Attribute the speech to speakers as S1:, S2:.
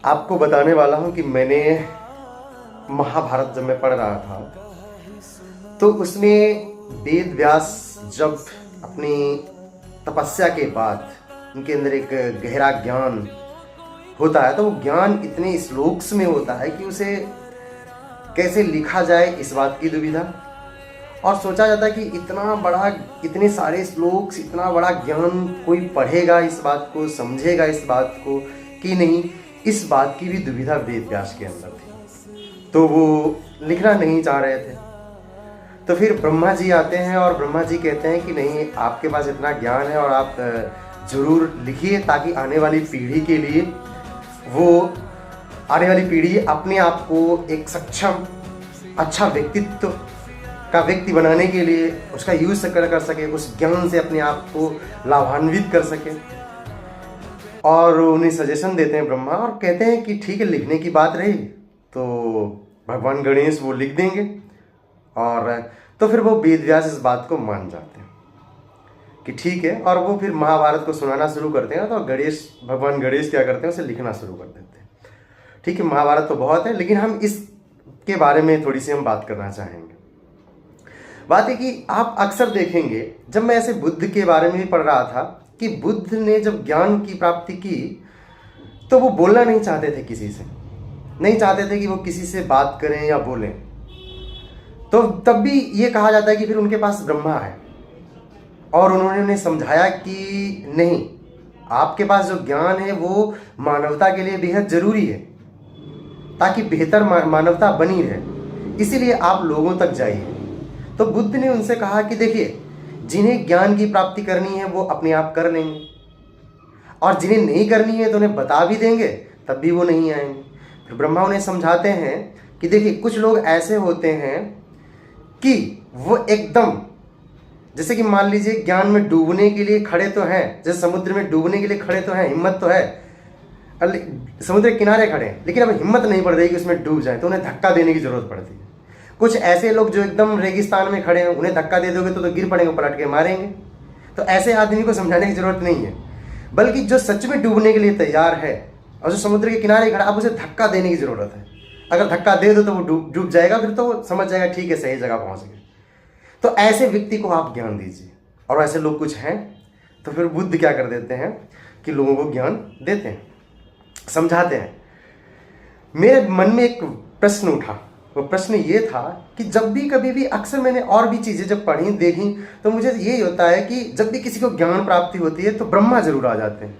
S1: आपको बताने वाला हूँ कि मैंने महाभारत जब मैं पढ़ रहा था तो उसमें वेद व्यास जब अपनी तपस्या के बाद उनके अंदर एक गहरा ज्ञान होता है तो वो ज्ञान इतने श्लोक्स में होता है कि उसे कैसे लिखा जाए इस बात की दुविधा। और सोचा जाता है कि इतना बड़ा, इतने सारे श्लोक्स, इतना बड़ा ज्ञान कोई पढ़ेगा इस बात को, समझेगा इस बात को कि नहीं, इस बात की भी दुविधा वेद व्यास के अंदर थी। तो वो लिखना नहीं चाह रहे थे। तो फिर ब्रह्मा जी आते हैं और ब्रह्मा जी कहते हैं कि नहीं, आपके पास इतना ज्ञान है और आप जरूर लिखिए ताकि आने वाली पीढ़ी के लिए, वो आने वाली पीढ़ी अपने आप को एक सक्षम, अच्छा व्यक्तित्व का व्यक्ति बनाने के लिए उसका यूज कर सके, उस ज्ञान से अपने आप को लाभान्वित कर सके। और उन्हें सजेशन देते हैं ब्रह्मा और कहते हैं कि ठीक है, लिखने की बात रही तो भगवान गणेश वो लिख देंगे। और तो फिर वो वेद व्यास इस बात को मान जाते हैं कि ठीक है, और वो फिर महाभारत को सुनाना शुरू करते हैं। तो भगवान गणेश क्या करते हैं, उसे लिखना शुरू कर देते हैं। ठीक है, महाभारत तो बहुत है, लेकिन हम इसके बारे में थोड़ी सी हम बात करना चाहेंगे। बात है कि आप अक्सर देखेंगे, जब मैं ऐसे बुद्ध के बारे में भी पढ़ रहा था कि बुद्ध ने जब ज्ञान की प्राप्ति की तो वो बोलना नहीं चाहते थे, किसी से नहीं चाहते थे कि वो किसी से बात करें या बोलें। तो तब भी ये कहा जाता है कि फिर उनके पास ब्रह्मा है और उन्होंने उन्हें समझाया कि नहीं, आपके पास जो ज्ञान है वो मानवता के लिए बेहद जरूरी है ताकि बेहतर मानवता बनी रहे, इसीलिए आप लोगों तक जाइए। तो बुद्ध ने उनसे कहा कि देखिए, जिन्हें ज्ञान की प्राप्ति करनी है वो अपने आप कर लेंगे, और जिन्हें नहीं करनी है तो उन्हें बता भी देंगे तब भी वो नहीं आएंगे। फिर ब्रह्मा उन्हें समझाते हैं कि देखिए, कुछ लोग ऐसे होते हैं कि वो एकदम, जैसे कि मान लीजिए ज्ञान में डूबने के लिए खड़े तो हैं, जैसे समुद्र में डूबने के लिए खड़े तो हैं, हिम्मत तो है, समुद्र के किनारे खड़े हैं, लेकिन अब हिम्मत नहीं पड़ रही कि उसमें डूब जाए, तो उन्हें धक्का देने की जरूरत पड़ती है। कुछ ऐसे लोग जो एकदम रेगिस्तान में खड़े हैं, उन्हें धक्का दे दोगे तो गिर पड़ेंगे, पलट के मारेंगे। तो ऐसे आदमी को समझाने की जरूरत नहीं है, बल्कि जो सच में डूबने के लिए तैयार है और जो समुद्र के किनारे खड़ा, अब उसे धक्का देने की जरूरत है। अगर धक्का दे दो तो वो डूब जाएगा, फिर तो वो समझ जाएगा ठीक है, सही जगह पहुंच गए। तो ऐसे व्यक्ति को आप ज्ञान दीजिए, और ऐसे लोग कुछ हैं। तो फिर बुद्ध क्या कर देते हैं कि लोगों को ज्ञान देते हैं, समझाते हैं। मेरे मन में एक प्रश्न उठा, वो प्रश्न ये था कि जब भी कभी भी, अक्सर मैंने और भी चीज़ें जब पढ़ी देखी, तो मुझे यही होता है कि जब भी किसी को ज्ञान प्राप्ति होती है तो ब्रह्मा जरूर आ जाते हैं।